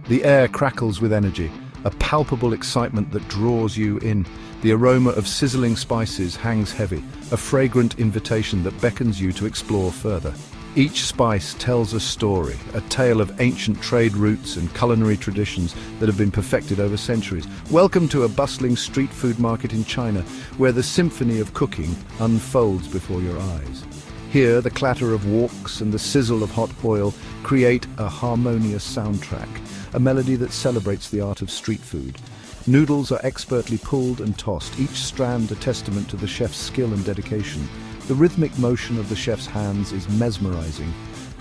The air crackles with energy, a palpable excitement that draws you in. The aroma of sizzling spices hangs heavy, a fragrant invitation that beckons you to explore further. Each spice tells a story, a tale of ancient trade routes and culinary traditions that have been perfected over centuries. Welcome to a bustling street food market in China, where the symphony of cooking unfolds before your eyes. Here, the clatter of woks and the sizzle of hot oil create a harmonious soundtrack, a melody that celebrates the art of street food. Noodles are expertly pulled and tossed, each strand a testament to the chef's skill and dedication. The rhythmic motion of the chef's hands is mesmerizing,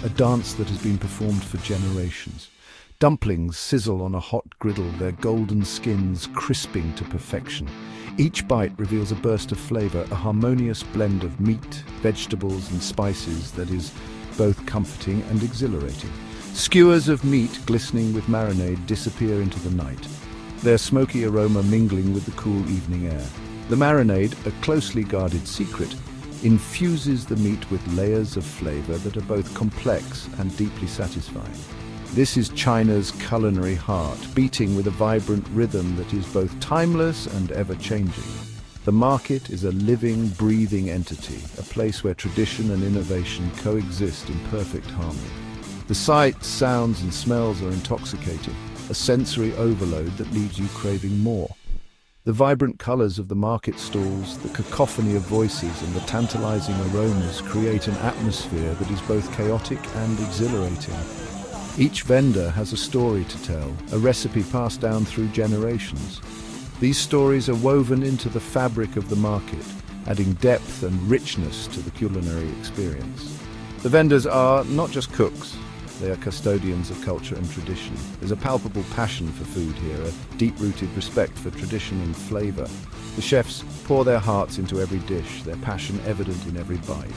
a dance that has been performed for generations. Dumplings sizzle on a hot griddle, their golden skins crisping to perfection. Each bite reveals a burst of flavor, a harmonious blend of meat, vegetables, and spices that is both comforting and exhilarating. Skewers of meat glistening with marinade disappear into the night, their smoky aroma mingling with the cool evening air. The marinade, a closely guarded secret, infuses the meat with layers of flavor that are both complex and deeply satisfying. This is China's culinary heart, beating with a vibrant rhythm that is both timeless and ever-changing. The market is a living, breathing entity, a place where tradition and innovation coexist in perfect harmony. The sights, sounds, and smells are intoxicating, a sensory overload that leaves you craving more. The vibrant colors of the market stalls, the cacophony of voices, and the tantalizing aromas create an atmosphere that is both chaotic and exhilarating. Each vendor has a story to tell, a recipe passed down through generations. These stories are woven into the fabric of the market, adding depth and richness to the culinary experience. The vendors are not just cooks, they are custodians of culture and tradition. There's a palpable passion for food here, a deep-rooted respect for tradition and flavor. The chefs pour their hearts into every dish, their passion evident in every bite.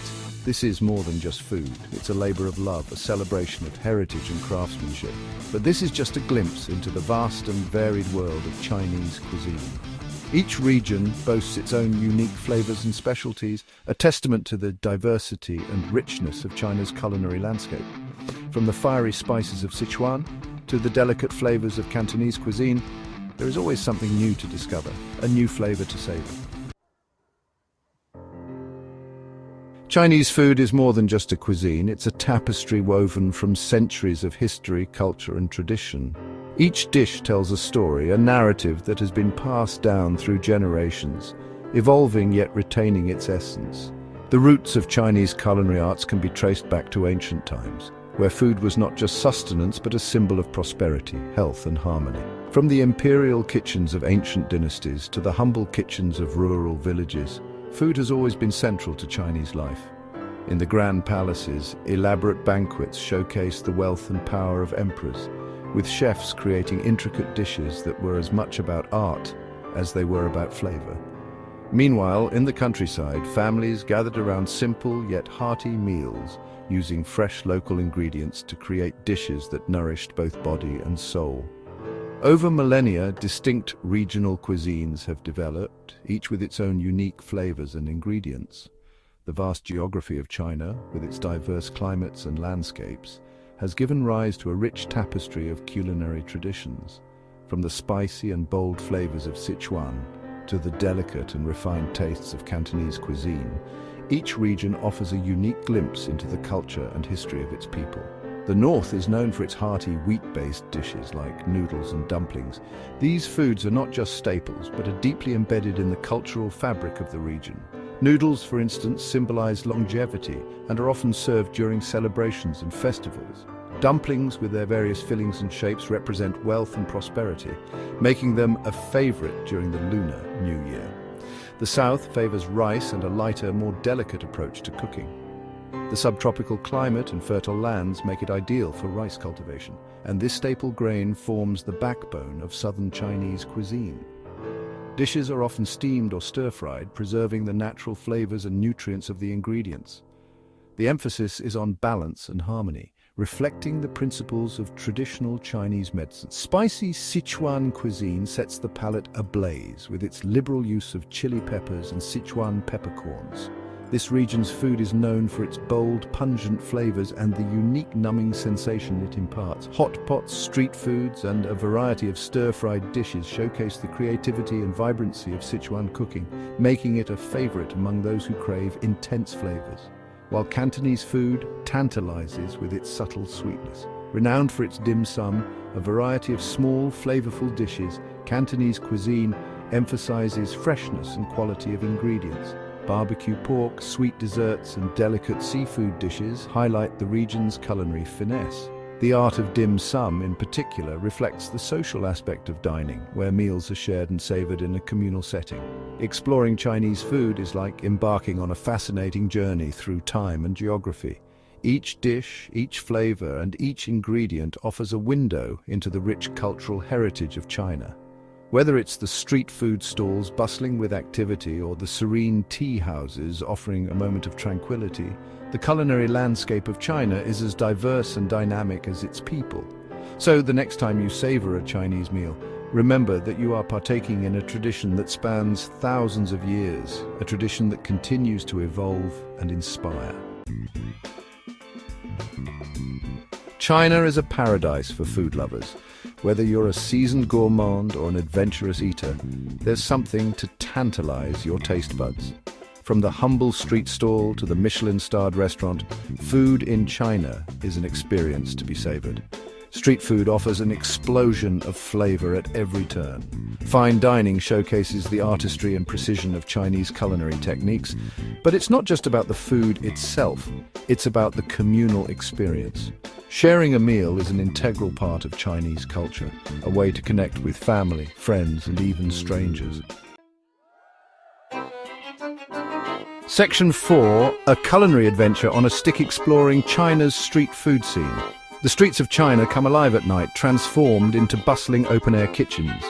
This is more than just food. It's a labor of love, a celebration of heritage and craftsmanship. But this is just a glimpse into the vast and varied world of Chinese cuisine. Each region boasts its own unique flavors and specialties, a testament to the diversity and richness of China's culinary landscape. From the fiery spices of Sichuan to the delicate flavors of Cantonese cuisine, there is always something new to discover, a new flavor to savor. Chinese food is more than just a cuisine, it's a tapestry woven from centuries of history, culture, and tradition. Each dish tells a story, a narrative that has been passed down through generations, evolving yet retaining its essence. The roots of Chinese culinary arts can be traced back to ancient times, where food was not just sustenance but a symbol of prosperity, health, and harmony. From the imperial kitchens of ancient dynasties to the humble kitchens of rural villages, food has always been central to Chinese life. In the grand palaces, elaborate banquets showcase the wealth and power of emperors, with chefs creating intricate dishes that were as much about art as they were about flavor. Meanwhile, in the countryside, families gathered around simple yet hearty meals, using fresh local ingredients to create dishes that nourished both body and soul. Over millennia, distinct regional cuisines have developed, each with its own unique flavors and ingredients. The vast geography of China, with its diverse climates and landscapes, has given rise to a rich tapestry of culinary traditions. From the spicy and bold flavors of Sichuan to the delicate and refined tastes of Cantonese cuisine, each region offers a unique glimpse into the culture and history of its people. The north is known for its hearty wheat-based dishes like noodles and dumplings. These foods are not just staples, but are deeply embedded in the cultural fabric of the region. Noodles, for instance, symbolize longevity and are often served during celebrations and festivals. Dumplings, with their various fillings and shapes, represent wealth and prosperity, making them a favorite during the Lunar New Year. The south favors rice and a lighter, more delicate approach to cooking. The subtropical climate and fertile lands make it ideal for rice cultivation, and this staple grain forms the backbone of southern Chinese cuisine. Dishes are often steamed or stir-fried, preserving the natural flavors and nutrients of the ingredients. The emphasis is on balance and harmony, reflecting the principles of traditional Chinese medicine. Spicy Sichuan cuisine sets the palate ablaze with its liberal use of chili peppers and Sichuan peppercorns, This region's food is known for its bold, pungent flavors and the unique numbing sensation it imparts. Hot pots, street foods, and a variety of stir-fried dishes showcase the creativity and vibrancy of Sichuan cooking, making it a favorite among those who crave intense flavors. While Cantonese food tantalizes with its subtle sweetness. Renowned for its dim sum, a variety of small, flavorful dishes, Cantonese cuisine emphasizes freshness and quality of ingredients. Barbecue pork, sweet desserts, and delicate seafood dishes highlight the region's culinary finesse. The art of dim sum, in particular, reflects the social aspect of dining, where meals are shared and savored in a communal setting. Exploring Chinese food is like embarking on a fascinating journey through time and geography. Each dish, each flavor, and each ingredient offers a window into the rich cultural heritage of China. Whether it's the street food stalls bustling with activity or the serene tea houses offering a moment of tranquility, the culinary landscape of China is as diverse and dynamic as its people. So the next time you savor a Chinese meal, remember that you are partaking in a tradition that spans thousands of years, a tradition that continues to evolve and inspire. China is a paradise for food lovers. Whether you're a seasoned gourmand or an adventurous eater, there's something to tantalize your taste buds. From the humble street stall to the Michelin-starred restaurant, food in China is an experience to be savored. Street food offers an explosion of flavor at every turn. Fine dining showcases the artistry and precision of Chinese culinary techniques, but it's not just about the food itself, it's about the communal experience. Sharing a meal is an integral part of Chinese culture, a way to connect with family, friends, and even strangers. Section 4, a culinary adventure on a stick exploring China's street food scene. The streets of China come alive at night, transformed into bustling open-air kitchens.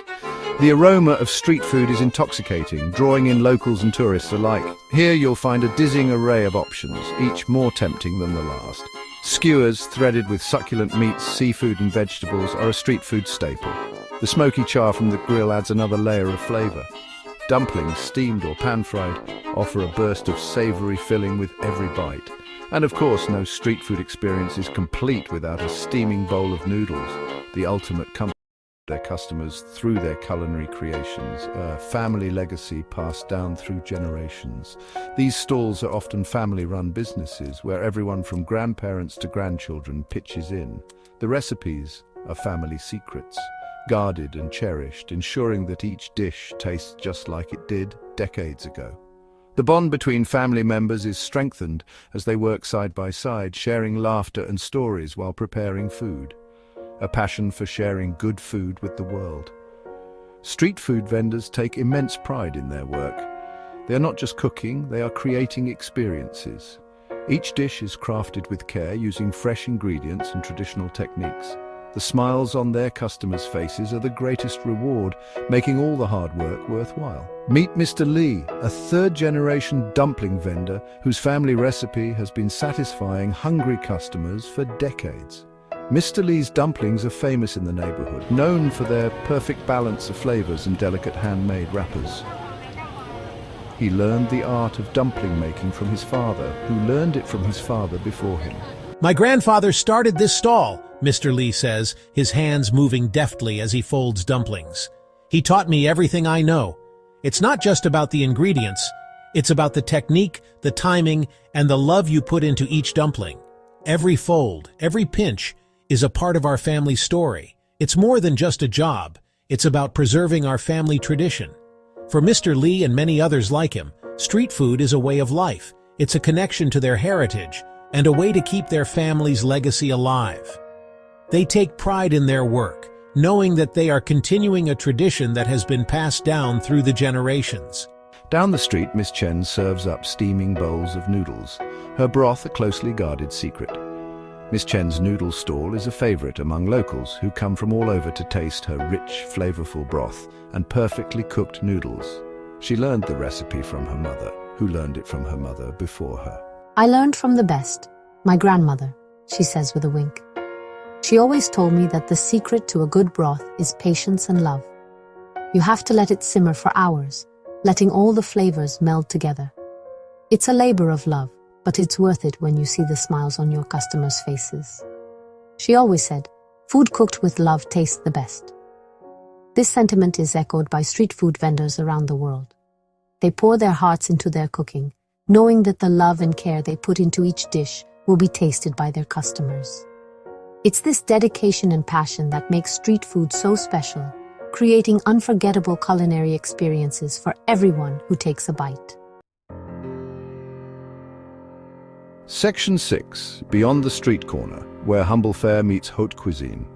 The aroma of street food is intoxicating, drawing in locals and tourists alike. Here you'll find a dizzying array of options, each more tempting than the last. Skewers threaded with succulent meats, seafood and vegetables are a street food staple. The smoky char from the grill adds another layer of flavor. Dumplings, steamed or pan-fried, offer a burst of savory filling with every bite. And of course, no street food experience is complete without a steaming bowl of noodles, the ultimate comfort of their customers through their culinary creations, a family legacy passed down through generations. These stalls are often family-run businesses where everyone from grandparents to grandchildren pitches in. The recipes are family secrets, guarded and cherished, ensuring that each dish tastes just like it did decades ago. The bond between family members is strengthened as they work side by side, sharing laughter and stories while preparing food. A passion for sharing good food with the world. Street food vendors take immense pride in their work. They are not just cooking, they are creating experiences. Each dish is crafted with care, using fresh ingredients and traditional techniques. The smiles on their customers' faces are the greatest reward, making all the hard work worthwhile. Meet Mr. Li, a third-generation dumpling vendor whose family recipe has been satisfying hungry customers for decades. Mr. Li's dumplings are famous in the neighborhood, known for their perfect balance of flavors and delicate handmade wrappers. He learned the art of dumpling making from his father, who learned it from his father before him. My grandfather started this stall, Mr. Li says, his hands moving deftly as he folds dumplings. He taught me everything I know. It's not just about the ingredients. It's about the technique, the timing, and the love you put into each dumpling. Every fold, every pinch, is a part of our family story. It's more than just a job. It's about preserving our family tradition. For Mr. Li and many others like him, street food is a way of life. It's a connection to their heritage and a way to keep their family's legacy alive. They take pride in their work, knowing that they are continuing a tradition that has been passed down through the generations. Down the street, Miss Chen serves up steaming bowls of noodles, her broth a closely guarded secret. Miss Chen's noodle stall is a favorite among locals who come from all over to taste her rich, flavorful broth and perfectly cooked noodles. She learned the recipe from her mother, who learned it from her mother before her. I learned from the best, my grandmother, she says with a wink. She always told me that the secret to a good broth is patience and love. You have to let it simmer for hours, letting all the flavors meld together. It's a labor of love, but it's worth it when you see the smiles on your customers' faces. She always said, "Food cooked with love tastes the best." This sentiment is echoed by street food vendors around the world. They pour their hearts into their cooking, knowing that the love and care they put into each dish will be tasted by their customers. It's this dedication and passion that makes street food so special, creating unforgettable culinary experiences for everyone who takes a bite. Section 6, Beyond the Street Corner, where humble fare meets haute cuisine.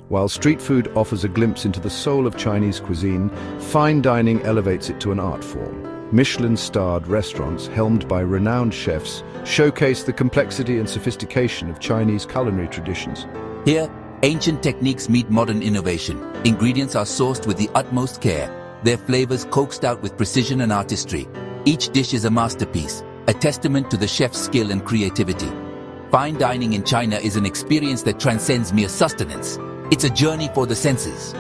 While street food offers a glimpse into the soul of Chinese cuisine, fine dining elevates it to an art form. Michelin-starred restaurants, helmed by renowned chefs, showcase the complexity and sophistication of Chinese culinary traditions. Here, ancient techniques meet modern innovation. Ingredients are sourced with the utmost care, their flavors coaxed out with precision and artistry. Each dish is a masterpiece, a testament to the chef's skill and creativity. Fine dining in China is an experience that transcends mere sustenance. It's a journey for the senses.